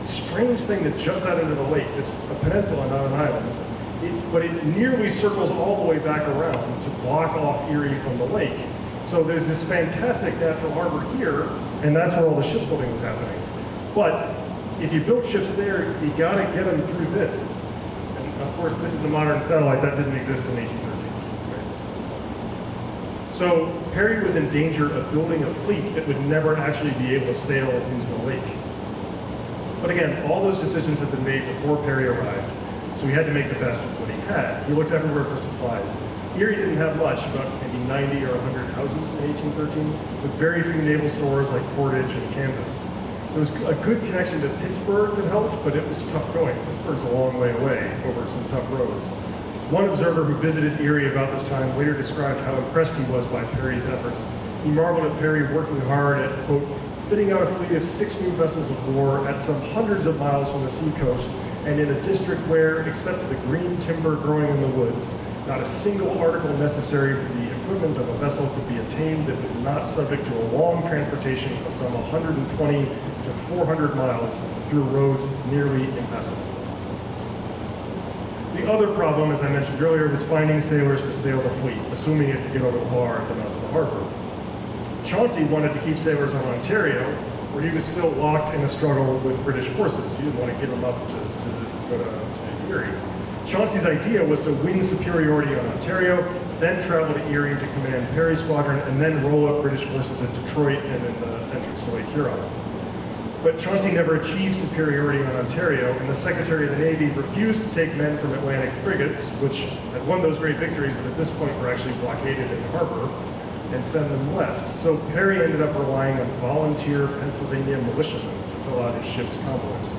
strange thing that juts out into the lake. It's a peninsula, not an island. But it nearly circles all the way back around to block off Erie from the lake. So there's this fantastic natural harbor here, and that's where all the shipbuilding was happening. But if you build ships there, you gotta get them through this. And of course, this is a modern satellite that didn't exist in 1813. Right? So Perry was in danger of building a fleet that would never actually be able to sail into the lake. But again, all those decisions had been made before Perry arrived, so he had to make the best with what he had. He looked everywhere for supplies. Erie didn't have much, about maybe 90 or 100 houses in 1813, with very few naval stores like cordage and canvas. There was a good connection to Pittsburgh that helped, but it was tough going. Pittsburgh's a long way away over some tough roads. One observer who visited Erie about this time later described how impressed he was by Perry's efforts. He marveled at Perry working hard at, quote, fitting out a fleet of 6 new vessels of war at some hundreds of miles from the seacoast and in a district where, except for the green timber growing in the woods, not a single article necessary for the equipment of a vessel could be obtained that was not subject to a long transportation of some 120 to 400 miles through roads nearly impassable. The other problem, as I mentioned earlier, was finding sailors to sail the fleet, assuming it could get over the bar at the mouth of the harbor. Chauncey wanted to keep sailors on Ontario, where he was still locked in a struggle with British forces. He didn't want to give them up to go to Erie. Chauncey's idea was to win superiority on Ontario, then travel to Erie to command Perry's squadron, and then roll up British forces at Detroit and in the entrance to Lake Huron. But Chauncey never achieved superiority on Ontario, and the Secretary of the Navy refused to take men from Atlantic frigates, which had won those great victories, but at this point were actually blockaded in the harbor, and send them west. So Perry ended up relying on volunteer Pennsylvania militiamen to fill out his ship's convoys,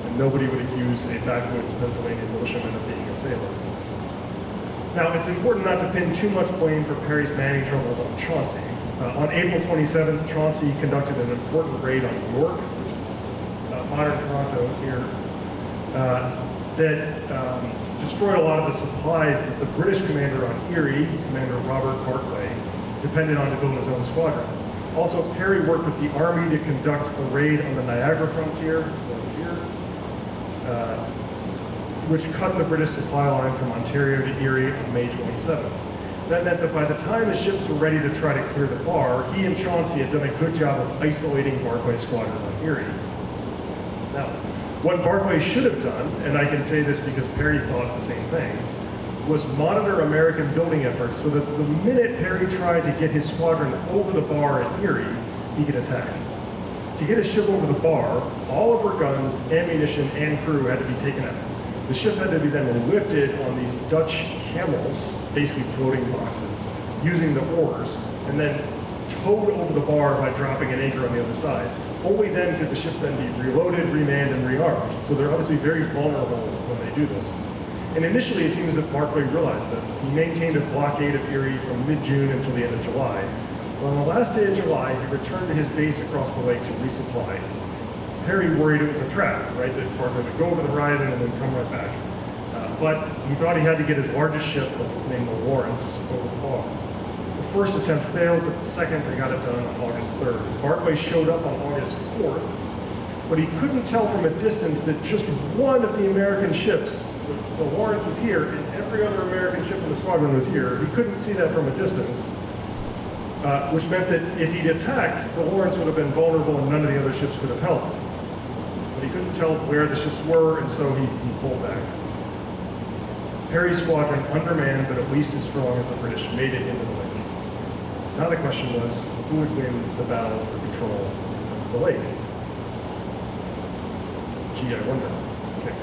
and nobody would accuse a backwoods Pennsylvania militiaman of being a sailor. Now, it's important not to pin too much blame for Perry's manning troubles on Chauncey. On April 27th, Chauncey conducted an important raid on York, which is modern Toronto here, that destroyed a lot of the supplies that the British commander on Erie, Commander Robert Barclay, depended on to build his own squadron. Also, Perry worked with the Army to conduct a raid on the Niagara frontier, over here, which cut the British supply line from Ontario to Erie on May 27th. That meant that by the time the ships were ready to try to clear the bar, he and Chauncey had done a good job of isolating Barclay's squadron on Erie. Now, what Barclay should have done, and I can say this because Perry thought the same thing, was monitor American building efforts so that the minute Perry tried to get his squadron over the bar at Erie, he could attack. To get a ship over the bar, all of her guns, ammunition, and crew had to be taken out. The ship had to be then lifted on these Dutch camels, basically floating boxes, using the oars, and then towed over the bar by dropping an anchor on the other side. Only then could the ship then be reloaded, remanned, and rearmed. So they're obviously very vulnerable when they do this. And initially, it seems that Barclay realized this. He maintained a blockade of Erie from mid-June until the end of July. But on the last day of July, he returned to his base across the lake to resupply. Perry worried it was a trap, right? That Barclay would go over the horizon and then come right back. But he thought he had to get his largest ship, named the Lawrence, over the bar. The first attempt failed, but the second they got it done on August 3rd. Barclay showed up on August 4th, but he couldn't tell from a distance that just one of the American ships, so the Lawrence was here, and every other American ship in the squadron was here. He couldn't see that from a distance, which meant that if he'd attacked, the Lawrence would have been vulnerable and none of the other ships could have helped. But he couldn't tell where the ships were, and so he pulled back. Perry's squadron, undermanned but at least as strong as the British, made it into the lake. Now the question was, who would win the battle for control of the lake? Gee, I wonder. Okay.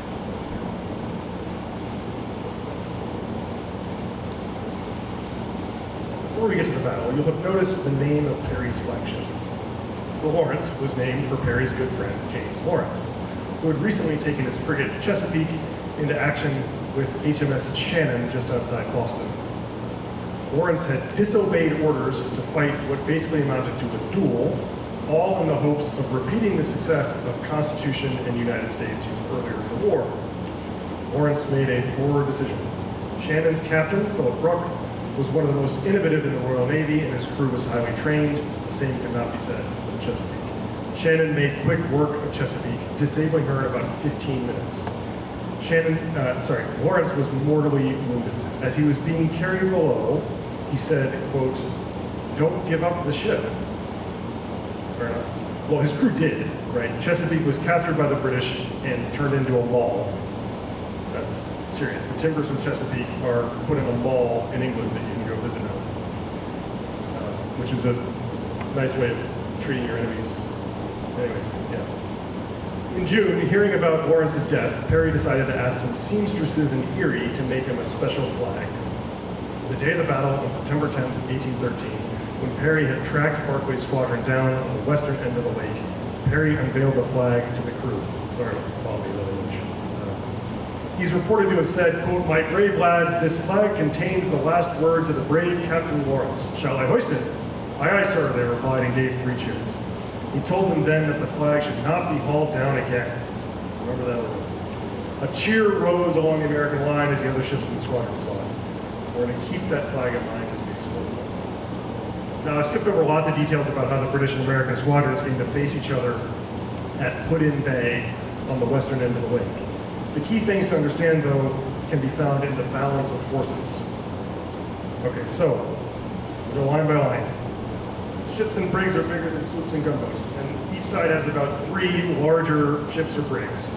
Before we get to the battle, you'll have noticed the name of Perry's flagship. The Lawrence was named for Perry's good friend, James Lawrence, who had recently taken his frigate Chesapeake into action with HMS Shannon just outside Boston. Lawrence had disobeyed orders to fight what basically amounted to a duel, all in the hopes of repeating the success of Constitution and United States from earlier in the war. Lawrence made a poor decision. Shannon's captain, Philip Brooke, was one of the most innovative in the Royal Navy, and his crew was highly trained. The same could not be said for the Chesapeake. Shannon made quick work of Chesapeake, disabling her in about 15 minutes. Lawrence was mortally wounded. As he was being carried below, he said, quote, "Don't give up the ship." Fair enough. Well, his crew did, right? Chesapeake was captured by the British and turned into a mall. That's serious. The timbers from Chesapeake are put in a mall in England that you can go visit now, which is a nice way of treating your enemies. Anyways, yeah. In June, hearing about Lawrence's death, Perry decided to ask some seamstresses in Erie to make him a special flag. The day of the battle, on September 10th, 1813, when Perry had tracked Barclay's squadron down on the western end of the lake, Perry unveiled the flag to the crew. Sorry, follow me really much. He's reported to have said, quote, "My brave lads, this flag contains the last words of the brave Captain Lawrence. Shall I hoist it?" "Aye, aye, sir," they replied and gave 3 cheers. He told them then that the flag should not be hauled down again. Remember that word. A cheer rose along the American line as the other ships in the squadron saw it. We're going to keep that flag in mind as we explore the war. Now, I've skipped over lots of details about how the British and American squadrons came to face each other at Put-in Bay on the western end of the lake. The key things to understand, though, can be found in the balance of forces. Okay, so, we'll go line by line. Ships and brigs are bigger than sloops and gunboats, and each side has about 3 larger ships or brigs.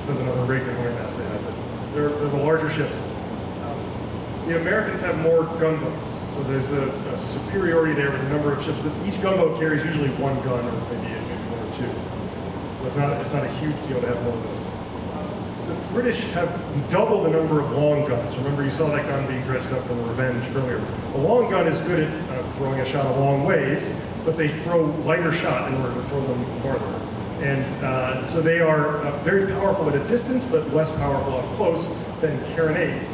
Depends on the rig and how many masts they have, but they're the larger ships. The Americans have more gunboats, so there's a superiority there with the number of ships. But each gunboat carries usually one gun, or maybe one or two. So it's not a huge deal to have more of those. The British have double the number of long guns. Remember, you saw that gun being dredged up from the Revenge earlier. A long gun is good at throwing a shot a long ways, but they throw lighter shot in order to throw them farther. And so they are very powerful at a distance, but less powerful up close than carronades.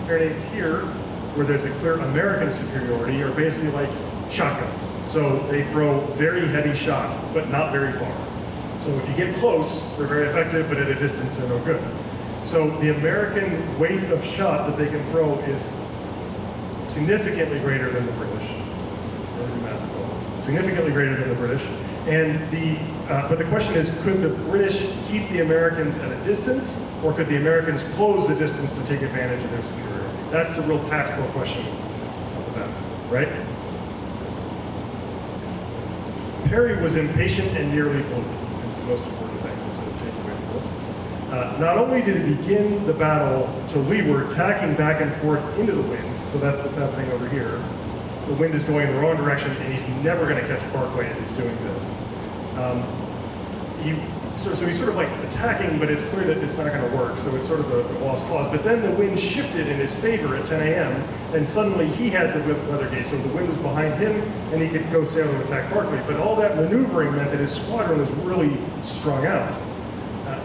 Carronades here, where there's a clear American superiority, are basically like shotguns. So they throw very heavy shot, but not very far. So if you get close, they're very effective, but at a distance, they're no good. So the American weight of shot that they can throw is significantly greater than the British. Significantly greater than the British. And but the question is, could the British keep the Americans at a distance, or could the Americans close the distance to take advantage of their superiority? That's the real tactical question of the battle, right? Perry was impatient and nearly blew it, is the most important thing to take away from this. Not only did he begin the battle to leeward, tacking back and forth into the wind, so that's what's happening over here. The wind is going in the wrong direction, and he's never going to catch Barclay if he's doing this. So he's sort of like attacking, but it's clear that it's not going to work, so it's sort of a lost cause. But then the wind shifted in his favor at 10 a.m., and suddenly he had the weather gauge, so the wind was behind him, and he could go sail and attack Barclay. But all that maneuvering meant that his squadron was really strung out.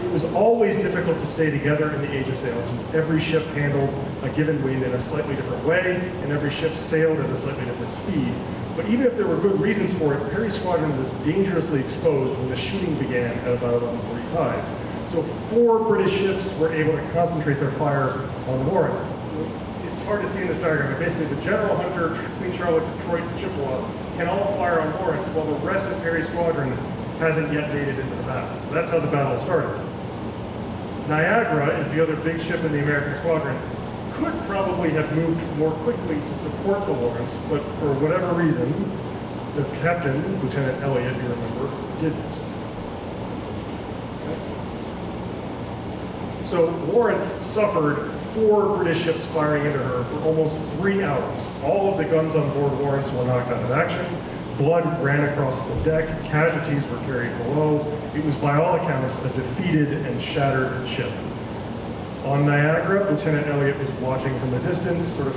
It was always difficult to stay together in the age of sail, since every ship handled a given wind in a slightly different way, and every ship sailed at a slightly different speed. But even if there were good reasons for it, Perry's squadron was dangerously exposed when the shooting began at about 11:45. So 4 British ships were able to concentrate their fire on Lawrence. It's hard to see in this diagram, but basically the General Hunter, Queen Charlotte, Detroit, and Chippewa can all fire on Lawrence, while the rest of Perry's squadron hasn't yet made it into the battle. So that's how the battle started. Niagara is the other big ship in the American squadron. Could probably have moved more quickly to support the Lawrence, but for whatever reason, the captain, Lieutenant Elliott, you remember, didn't. Okay. So Lawrence suffered 4 British ships firing into her for almost 3 hours. All of the guns on board Lawrence were knocked out of action. Blood ran across the deck. Casualties were carried below. It was, by all accounts, a defeated and shattered ship. On Niagara, Lieutenant Elliott was watching from a distance, sort of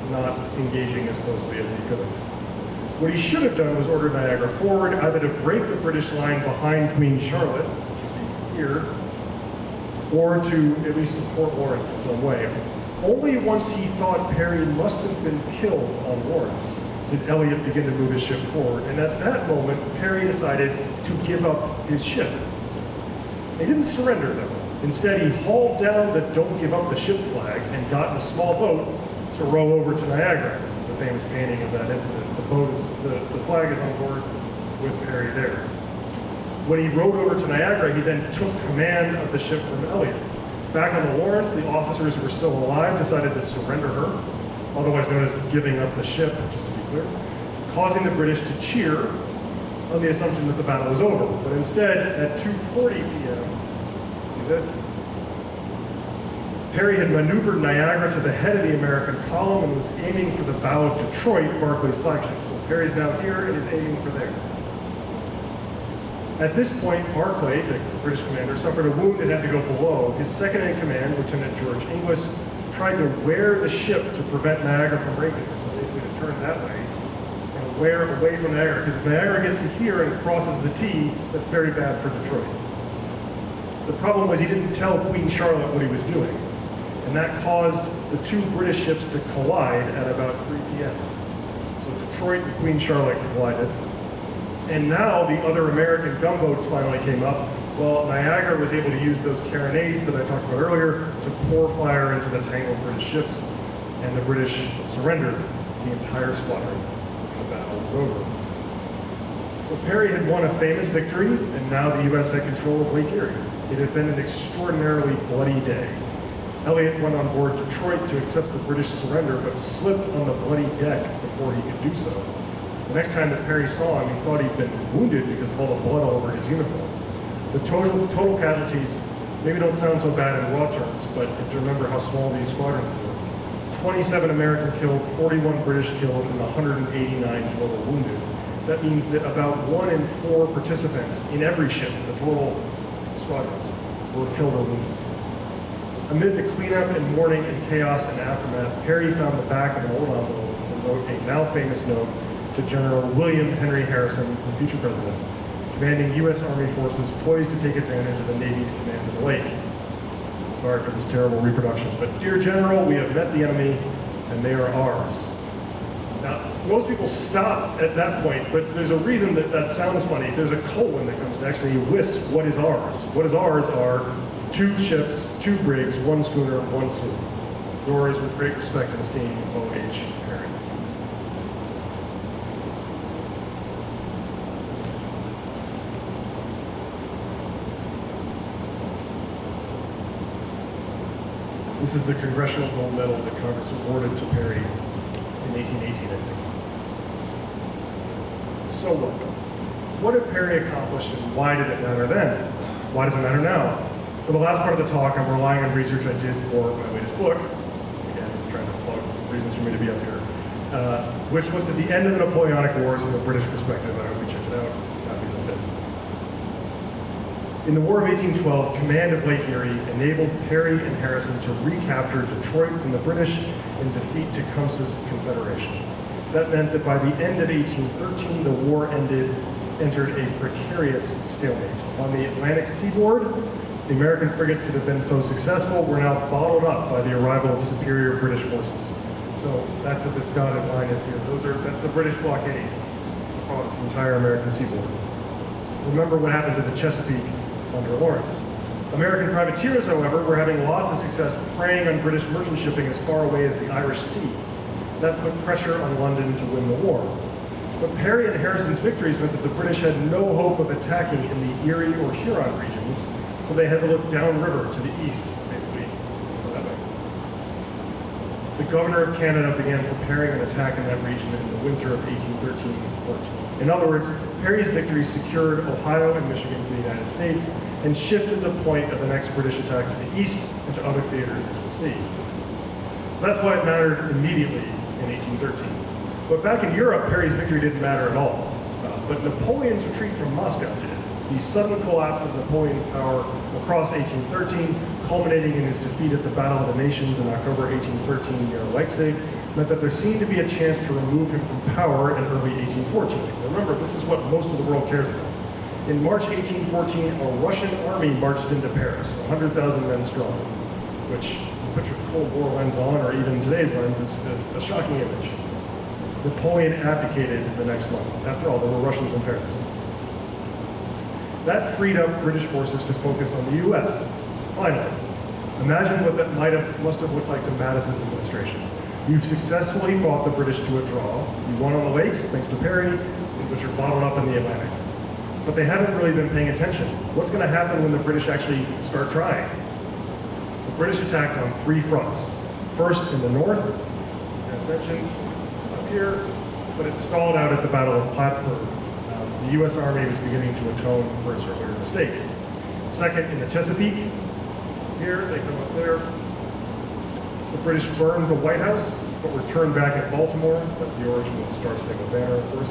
not engaging as closely as he could have. What he should have done was order Niagara forward, either to break the British line behind Queen Charlotte, which would be here, or to at least support Lawrence in some way. Only once he thought Perry must have been killed on Lawrence did Elliott begin to move his ship forward. And at that moment, Perry decided to give up his ship. He didn't surrender, though. Instead, he hauled down the "Don't Give Up the Ship" flag and got in a small boat to row over to Niagara. This is the famous painting of that incident. The flag is on board with Perry there. When he rowed over to Niagara, he then took command of the ship from Elliott. Back on the Lawrence, the officers who were still alive decided to surrender her, otherwise known as giving up the ship, just to be clear, causing the British to cheer on the assumption that the battle was over. But instead, at 2:40 p.m., this. Perry had maneuvered Niagara to the head of the American column and was aiming for the bow of Detroit, Barclay's flagship. So Perry's now here and is aiming for there. At this point, Barclay, the British commander, suffered a wound and had to go below. His second in command, Lieutenant George Inglis, tried to wear the ship to prevent Niagara from breaking. So basically to turn that way and wear away from Niagara. Because if Niagara gets to here and crosses the T, that's very bad for Detroit. The problem was he didn't tell Queen Charlotte what he was doing, and that caused the 2 British ships to collide at about 3 p.m. So Detroit and Queen Charlotte collided, and now the other American gunboats finally came up, while Niagara was able to use those carronades that I talked about earlier to pour fire into the tangled British ships, and the British surrendered the entire squadron. The battle was over. So Perry had won a famous victory, and now the U.S. had control of Lake Erie. It had been an extraordinarily bloody day. Elliott went on board Detroit to accept the British surrender, but slipped on the bloody deck before he could do so. The next time that Perry saw him, he thought he'd been wounded because of all the blood all over his uniform. The total casualties maybe don't sound so bad in raw terms, but to remember how small these squadrons were. 27 American killed, 41 British killed, and 189 total wounded. That means that about 1 in 4 participants in every ship, the total squadrons, were killed or wounded. Amid the cleanup and mourning and chaos and aftermath, Perry found the back of an old envelope and wrote a now famous note to General William Henry Harrison, the future president, commanding U.S. Army forces poised to take advantage of the Navy's command of the lake. Sorry for this terrible reproduction, but dear General, we have met the enemy and they are ours. Now, most people stop at that point, but there's a reason that that sounds funny. There's a colon that comes next and he lists what is ours. What is ours are 2 ships, 2 brigs, 1 schooner, 1 sloop. Yours with great respect and esteem, O.H. Perry. This is the Congressional Gold Medal that Congress awarded to Perry in 1818, I think. So what did Perry accomplish and why did it matter then? Why does it matter now? For the last part of the talk, I'm relying on research I did for my latest book. Again, I'm trying to plug reasons for me to be up here. Which looks at the end of the Napoleonic Wars from a British perspective. I hope you check it out. Some copies of it. In the War of 1812, command of Lake Erie enabled Perry and Harrison to recapture Detroit from the British and defeat Tecumseh's Confederation. That meant that by the end of 1813, the war entered a precarious stalemate. On the Atlantic seaboard, the American frigates that had been so successful were now bottled up by the arrival of superior British forces. So that's what this dotted line is here. That's the British blockade across the entire American seaboard. Remember what happened to the Chesapeake under Lawrence. American privateers, however, were having lots of success preying on British merchant shipping as far away as the Irish Sea. That put pressure on London to win the war. But Perry and Harrison's victories meant that the British had no hope of attacking in the Erie or Huron regions, so they had to look downriver to the east, basically, that way. The governor of Canada began preparing an attack in that region in the winter of 1813-14. In other words, Perry's victory secured Ohio and Michigan for the United States and shifted the point of the next British attack to the east and to other theaters, as we'll see. So that's why it mattered immediately in 1813. But back in Europe, Perry's victory didn't matter at all. But Napoleon's retreat from Moscow did. The sudden collapse of Napoleon's power across 1813, culminating in his defeat at the Battle of the Nations in October 1813 near Leipzig, meant that there seemed to be a chance to remove him from power in early 1814. Remember, this is what most of the world cares about. In March 1814, a Russian army marched into Paris, 100,000 men strong, which, put your Cold War lens on, or even today's lens, is a shocking image. Napoleon abdicated the next month. After all, there were Russians in Paris. That freed up British forces to focus on the U.S. Finally, imagine what that must have looked like to Madison's administration. You've successfully fought the British to a draw. You won on the lakes, thanks to Perry, but you're bottled up in the Atlantic. But they haven't really been paying attention. What's going to happen when the British actually start trying? The British attacked on 3 fronts. First, in the north, as mentioned, up here, but it stalled out at the Battle of Plattsburgh. The U.S. Army was beginning to atone for its earlier mistakes. Second, in the Chesapeake, here, they come up there. The British burned the White House, but were turned back at Baltimore. That's the origin of the Star Spangled Banner, of course.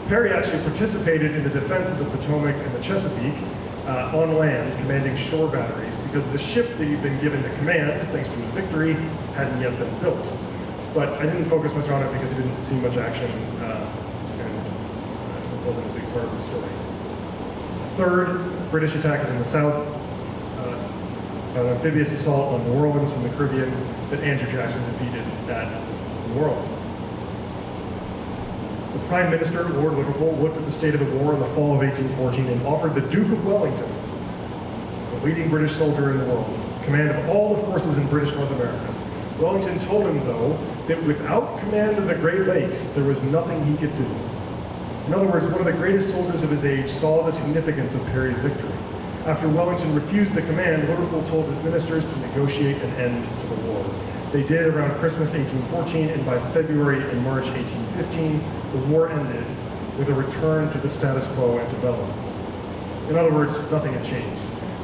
Perry actually participated in the defense of the Potomac and the Chesapeake on land, commanding shore batteries, because the ship that he'd been given to command, thanks to his victory, hadn't yet been built. But I didn't focus much on it because it didn't see much action, and it wasn't a big part of the story. Third, British attack is in the south. An amphibious assault on New Orleans from the Caribbean that Andrew Jackson defeated at New Orleans. The Prime Minister, Lord Liverpool, looked at the state of the war in the fall of 1814 and offered the Duke of Wellington, the leading British soldier in the world, command of all the forces in British North America. Wellington told him, though, that without command of the Great Lakes, there was nothing he could do. In other words, one of the greatest soldiers of his age saw the significance of Perry's victory. After Wellington refused the command, Liverpool told his ministers to negotiate an end to the war. They did around Christmas 1814, and by February and March 1815, the war ended with a return to the status quo antebellum. In other words, nothing had changed.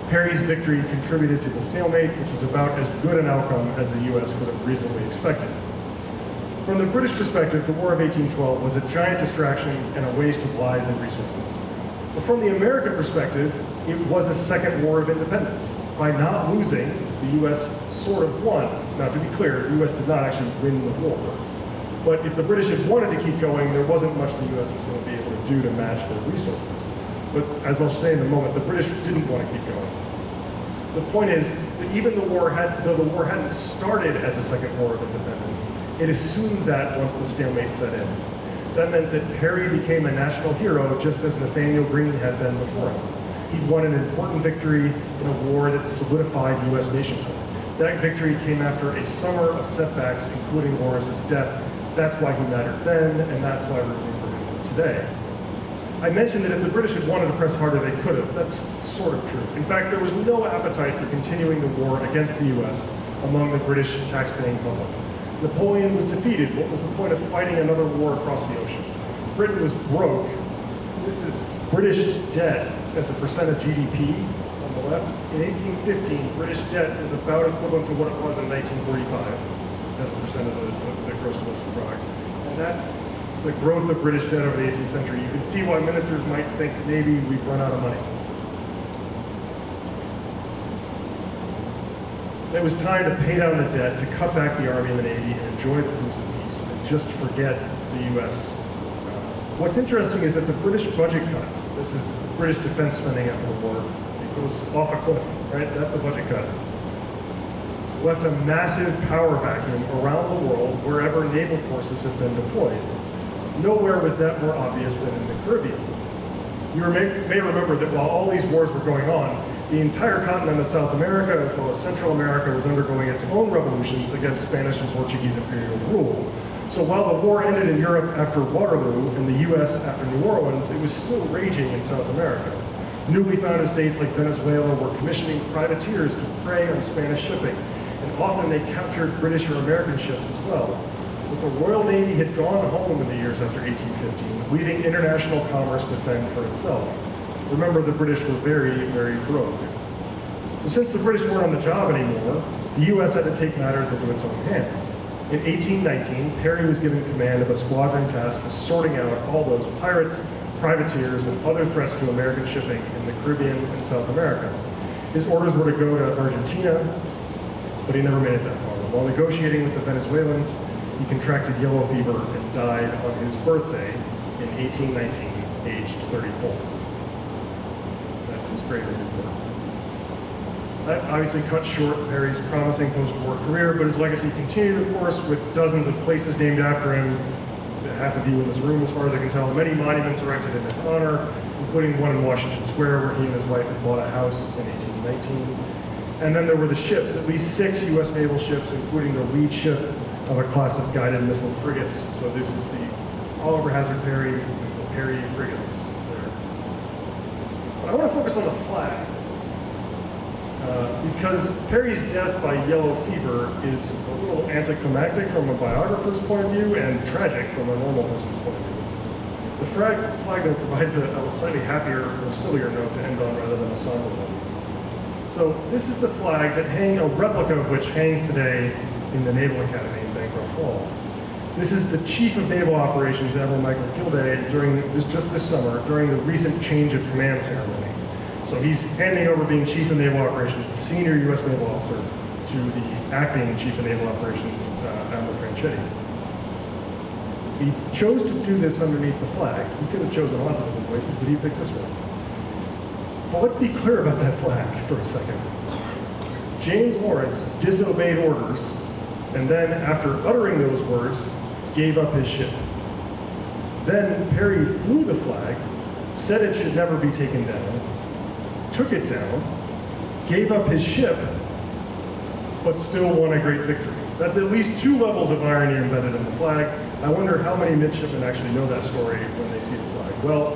Perry's victory contributed to the stalemate, which was about as good an outcome as the U.S. could have reasonably expected. From the British perspective, the War of 1812 was a giant distraction and a waste of lives and resources. But from the American perspective, it was a second war of independence. By not losing, the U.S. sort of won. Now, to be clear, the U.S. did not actually win the war. But if the British had wanted to keep going, there wasn't much the U.S. was going to be able to do to match their resources. But as I'll say in a moment, the British didn't want to keep going. The point is that even though the war hadn't started as a second war of independence, it assumed that once the stalemate set in. That meant that Perry became a national hero just as Nathaniel Greene had been before him. He'd won an important victory in a war that solidified U.S. nationhood. That victory came after a summer of setbacks, including Lawrence's death. That's why he mattered then, and that's why we remember him today. I mentioned that if the British had wanted to press harder, they could have. That's sort of true. In fact, there was no appetite for continuing the war against the U.S. among the British tax-paying public. Napoleon was defeated. What was the point of fighting another war across the ocean? Britain was broke. This is British debt as a percent of GDP on the left. In 1815, British debt is about equivalent to what it was in 1945 as a percent of the gross domestic product. And that's the growth of British debt over the 18th century. You can see why ministers might think maybe we've run out of money. It was time to pay down the debt, to cut back the Army and the Navy, and enjoy the fruits of peace, and just forget the U.S. What's interesting is that the British budget cuts, this is British defense spending after the war, it goes off a cliff, right? That's a budget cut. Left a massive power vacuum around the world wherever naval forces have been deployed. Nowhere was that more obvious than in the Caribbean. You may remember that while all these wars were going on, the entire continent of South America, as well as Central America, was undergoing its own revolutions against Spanish and Portuguese imperial rule. So while the war ended in Europe after Waterloo and the U.S. after New Orleans, it was still raging in South America. Newly founded states like Venezuela were commissioning privateers to prey on Spanish shipping, and often they captured British or American ships as well. But the Royal Navy had gone home in the years after 1815, leaving international commerce to fend for itself. Remember, the British were very, very broke. So since the British weren't on the job anymore, the U.S. had to take matters into its own hands. In 1819, Perry was given command of a squadron tasked with sorting out all those pirates, privateers, and other threats to American shipping in the Caribbean and South America. His orders were to go to Argentina, but he never made it that far. While negotiating with the Venezuelans, he contracted yellow fever and died on his birthday in 1819, aged 34. That's his grave report. That obviously cut short Perry's promising post-war career, but his legacy continued, of course, with dozens of places named after him. Half of you in this room, as far as I can tell, many monuments erected in his honor, including one in Washington Square, where he and his wife had bought a house in 1819. And then there were the ships, at least 6 U.S. naval ships, including the lead ship of a class of guided missile frigates. So this is the Oliver Hazard Perry, the Perry frigates there. But I want to focus on the flag. Because Perry's death by yellow fever is a little anticlimactic from a biographer's point of view and tragic from a normal person's point of view. The flag though provides a slightly happier or sillier note to end on rather than a somber one. So this is the flag that a replica of which hangs today in the Naval Academy in Bancroft Hall. This is the Chief of Naval Operations, Admiral Michael Kilday, just this summer, during the recent change of command ceremony. So he's handing over being Chief of Naval Operations, the senior U.S. naval officer, to the acting Chief of Naval Operations, Admiral Franchetti. He chose to do this underneath the flag. He could have chosen lots of different places, but he picked this one. But let's be clear about that flag for a second. James Lawrence disobeyed orders, and then, after uttering those words, gave up his ship. Then Perry flew the flag, said it should never be taken down, took it down, gave up his ship, but still won a great victory. That's at least 2 levels of irony embedded in the flag. I wonder how many midshipmen actually know that story when they see the flag. Well,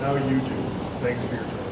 now you do. Thanks for your time.